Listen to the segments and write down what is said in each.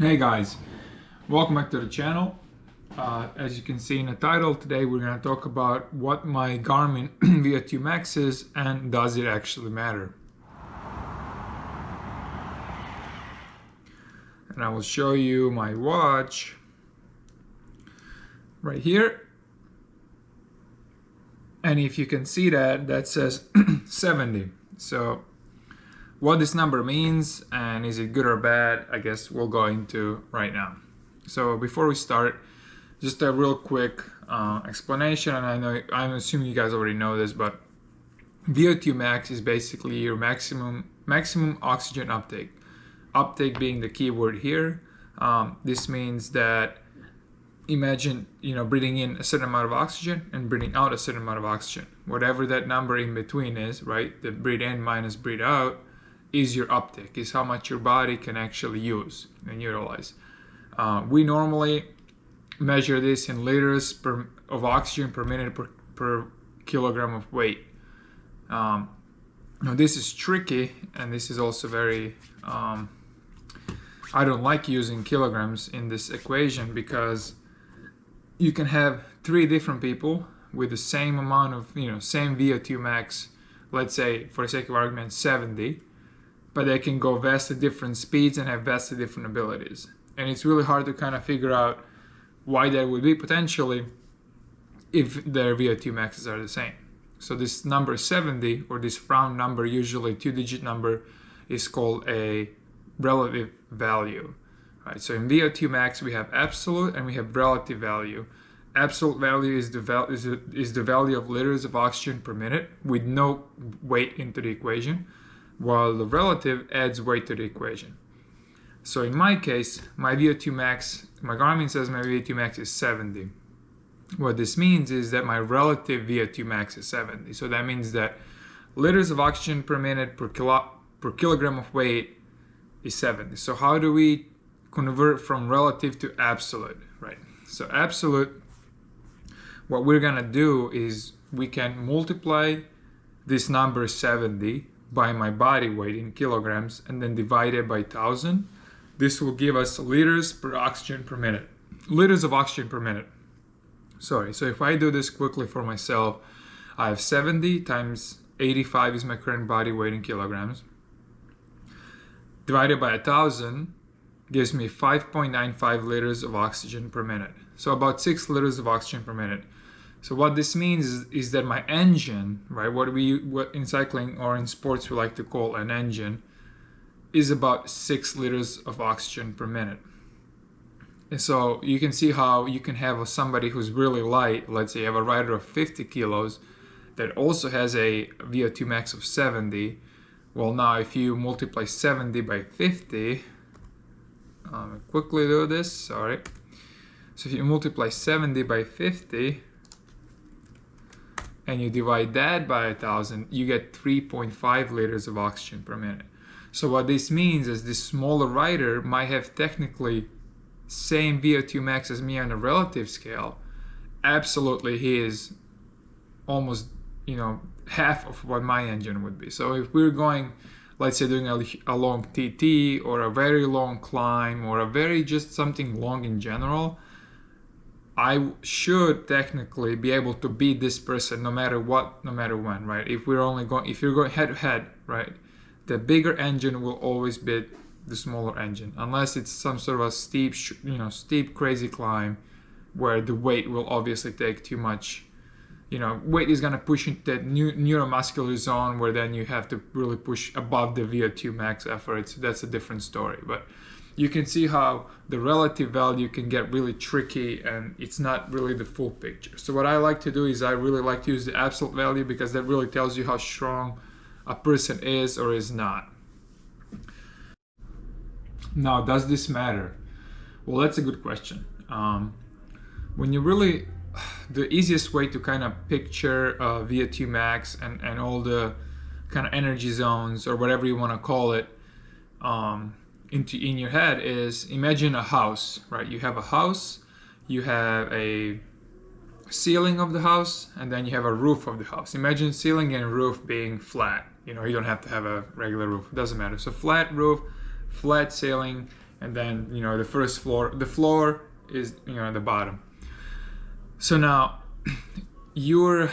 Hey guys, welcome back to the channel. As you can see in the title, today we're going to talk about what my Garmin Vo2 Max is and does it actually matter. And I will show you my watch right here. And if you can see that says 70. So what this number means and is it good or bad, I guess we'll go into right now. So before we start, just a real quick explanation, and I'm assuming you guys already know this, but VO2 max is basically your maximum oxygen uptake. Uptake being the key word here. This means that imagine breathing in a certain amount of oxygen and breathing out a certain amount of oxygen. Whatever that number in between is, right? The breathe in minus breathe out is your uptake, is how much your body can actually use and utilize. We normally measure this in liters of oxygen per minute per kilogram of weight. Now this is tricky, and this is also very I don't like using kilograms in this equation, because you can have three different people with the same amount of same VO2 max, let's say for the sake of argument 70, but they can go vastly different speeds and have vastly different abilities. And it's really hard to kind of figure out why that would be potentially if their VO2 maxes are the same. So this number 70, or this round number, usually two-digit number, is called a relative value. Right? So in VO2 max we have absolute and we have relative value. Absolute value is the value of liters of oxygen per minute with no weight into the equation, while the relative adds weight to the equation. So in my case, my VO2 max, my Garmin says my VO2 max is 70. What this means is that my relative VO2 max is 70. So that means that liters of oxygen per minute per kilogram of weight is 70. So how do we convert from relative to absolute, right? So absolute, what we're gonna do is we can multiply this number 70 by my body weight in kilograms and then divide it by 1,000. This will give us liters per oxygen per minute. Liters of oxygen per minute. Sorry, so if I do this quickly for myself, I have 70 times 85 is my current body weight in kilograms. Divided by 1,000 gives me 5.95 liters of oxygen per minute. So about 6 liters of oxygen per minute. So what this means is that my engine, right, what in cycling or in sports we like to call an engine, is about 6 liters of oxygen per minute. And so you can see how you can have somebody who's really light, let's say you have a rider of 50 kilos that also has a VO2 max of 70. Well, now if you multiply 70 by 50, quickly do this, sorry. So if you multiply 70 by 50, and you divide that by 1,000, you get 3.5 liters of oxygen per minute. So what this means is this smaller rider might have technically same VO2 max as me on a relative scale. Absolutely, he is almost half of what my engine would be. So if we're going, let's say doing a long TT or a very long climb or a very just something long in general, I should technically be able to beat this person no matter what, no matter when, right? If you're going head to head, right? The bigger engine will always beat the smaller engine, unless it's some sort of a steep crazy climb where the weight will obviously take too much. Weight is gonna push into that neuromuscular zone where then you have to really push above the VO2 max effort. So that's a different story, but you can see how the relative value can get really tricky and it's not really the full picture. So what I like to do is I really like to use the absolute value, because that really tells you how strong a person is or is not. Now, does this matter? Well, that's a good question. When you really, the easiest way to kind of picture VO2 max and all the kind of energy zones or whatever you want to call it in your head is imagine a house, right? You have a house, you have a ceiling of the house, and then you have a roof of the house. Imagine ceiling and roof being flat. You don't have to have a regular roof, it doesn't matter. So flat roof, flat ceiling, and then the first floor, the floor is the bottom. So now your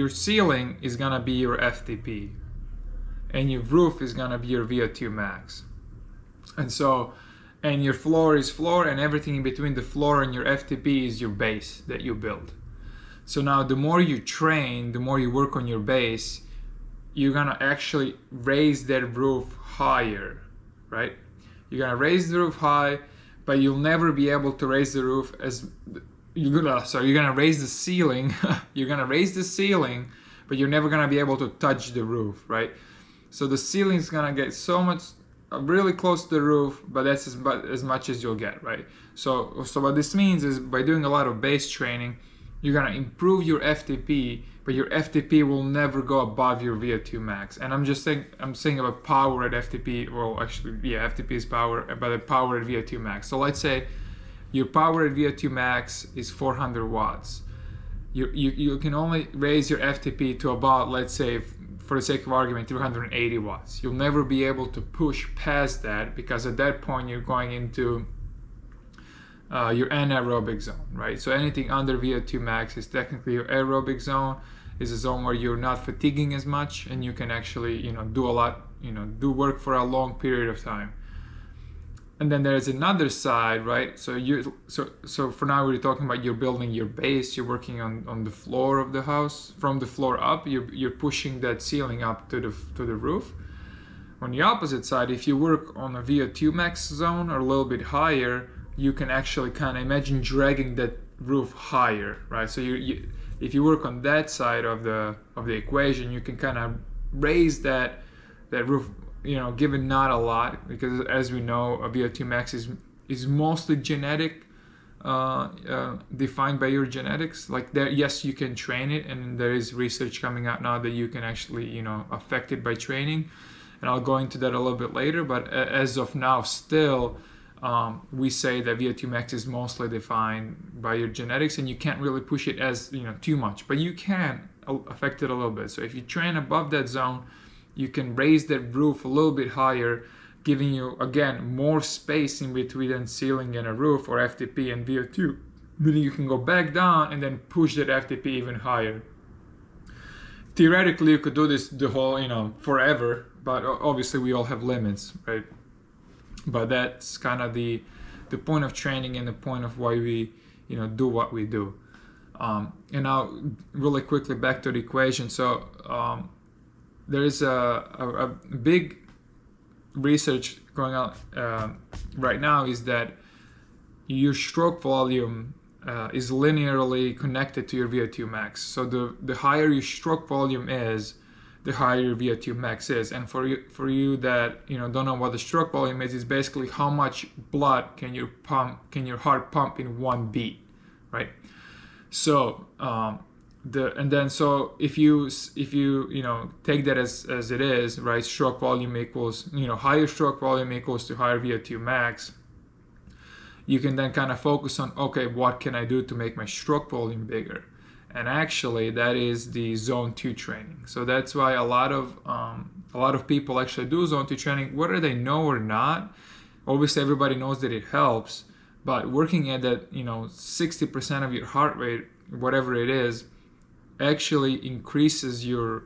ceiling is gonna be your FTP, and your roof is gonna be your VO2 max. And your floor is floor, and everything in between the floor and your FTP is your base that you build. So now the more you train, the more you work on your base, you're gonna actually raise that roof higher, right? You're gonna raise the roof high, but you'll never be able to raise the roof as you're gonna raise the ceiling. You're gonna raise the ceiling, but you're never gonna be able to touch the roof, right? So the ceiling is gonna get so much really close to the roof, but that's as much as you'll get, right? So what this means is, by doing a lot of base training, you're gonna improve your FTP, but your FTP will never go above your VO2 max. And I'm saying about power at FTP. Well, actually, yeah, FTP is power, but the power at VO2 max. So let's say your power at VO2 max is 400 watts. You can only raise your FTP to about, let's say, for the sake of argument, 380 watts. You'll never be able to push past that, because at that point you're going into your anaerobic zone, right? So anything under VO2 max is technically your aerobic zone, is a zone where you're not fatiguing as much, and you can actually do a lot, do work for a long period of time. And then there's another side, right? So for now we're talking about you're building your base, you're working on the floor of the house. From the floor up, you're pushing that ceiling up to the roof. On the opposite side, if you work on a VO2 max zone or a little bit higher, you can actually kind of imagine dragging that roof higher, right? So if you work on that side of the equation, you can kind of raise that roof, given not a lot, because as we know, a VO2 max is mostly genetic, defined by your genetics. Like there, yes, you can train it, and there is research coming out now that you can actually affect it by training, and I'll go into that a little bit later. But as of now, still we say that VO2 max is mostly defined by your genetics, and you can't really push it as too much, but you can affect it a little bit. So if you train above that zone, you can raise that roof a little bit higher, giving you, again, more space in between the ceiling and a roof, or FTP and VO2. Then you can go back down and then push that FTP even higher. Theoretically, you could do this the whole, forever, but obviously we all have limits, right? But that's kind of the point of training, and the point of why we, do what we do. And now, really quickly, back to the equation. So, there is a big research going on right now, is that your stroke volume is linearly connected to your VO2 max. So the higher your stroke volume is, the higher your VO2 max is. And for you that don't know what the stroke volume is, it's basically how much blood can your heart pump in one beat, right? So so if you take that as it is, right, stroke volume equals, higher stroke volume equals to higher VO2 max, you can then kind of focus on, okay, what can I do to make my stroke volume bigger? And actually that is the zone 2 training. So that's why a lot of people actually do zone 2 training, whether they know or not. Obviously everybody knows that it helps, but working at that 60% of your heart rate, whatever it is, actually increases your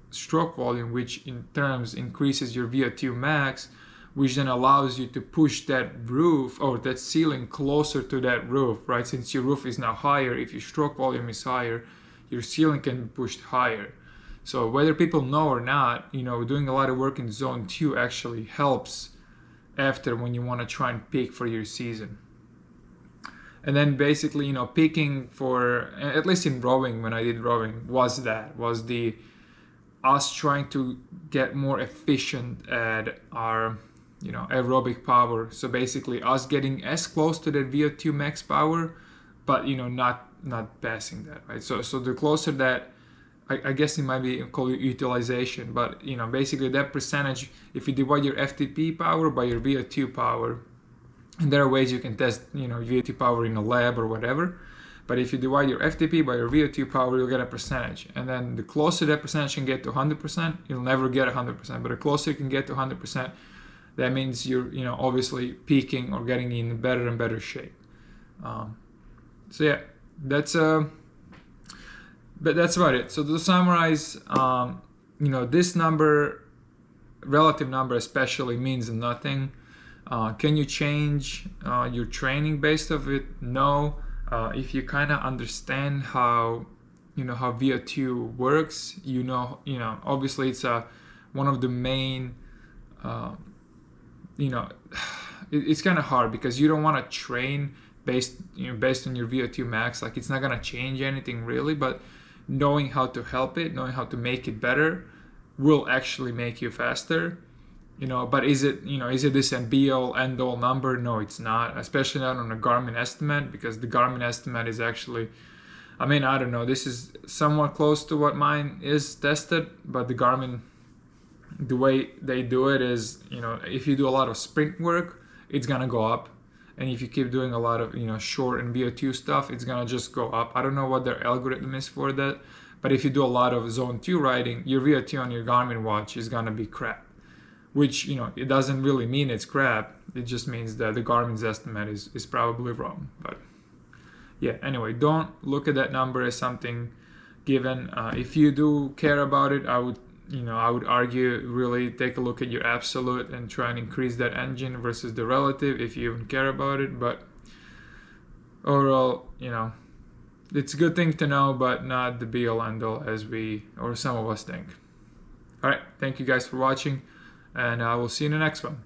stroke volume, which in terms increases your VO2 max, which then allows you to push that roof or that ceiling closer to that roof, right? Since your roof is now higher, if your stroke volume is higher, your ceiling can be pushed higher. So whether people know or not, doing a lot of work in zone 2 actually helps after, when you want to try and peak for your season. And then basically, peaking for, at least in rowing, when I did rowing, was us trying to get more efficient at our, aerobic power. So basically us getting as close to that VO2 max power, but, not passing that, right? So the closer that, I guess it might be called utilization, but, basically that percentage, if you divide your FTP power by your VO2 power, and there are ways you can test, VO2 power in a lab or whatever. But if you divide your FTP by your VO2 power, you'll get a percentage. And then the closer that percentage can get to 100%, you'll never get 100%. But the closer you can get to 100%, that means you're, you know, obviously peaking or getting in better and better shape. So yeah, but that's about it. So to summarize, you know, this number, relative number especially, means nothing. Can you change your training based off it? No. If you kind of understand how, you know, how VO2 works, you know, obviously it's one of the main, you know, it's kind of hard because you don't want to train based on your VO2 max. Like, it's not gonna change anything really, but knowing how to help it, knowing how to make it better, will actually make you faster. You know, but is it this be all end all number? No, it's not, especially not on a Garmin estimate, because the Garmin estimate is actually, I mean, I don't know, this is somewhat close to what mine is tested, but the Garmin, the way they do it is, you know, if you do a lot of sprint work, it's gonna go up, and if you keep doing a lot of, you know, short and VO2 stuff, it's gonna just go up. I don't know what their algorithm is for that, but if you do a lot of zone 2 riding, your VO2 on your Garmin watch is gonna be crap. Which, you know, it doesn't really mean it's crap. It just means that the Garmin's estimate is probably wrong. But yeah, anyway, don't look at that number as something given. If you do care about it, I would argue really take a look at your absolute and try and increase that engine versus the relative if you even care about it. But overall, you know, it's a good thing to know, but not the be all end all as some of us think. All right, thank you guys for watching, and I will see you in the next one.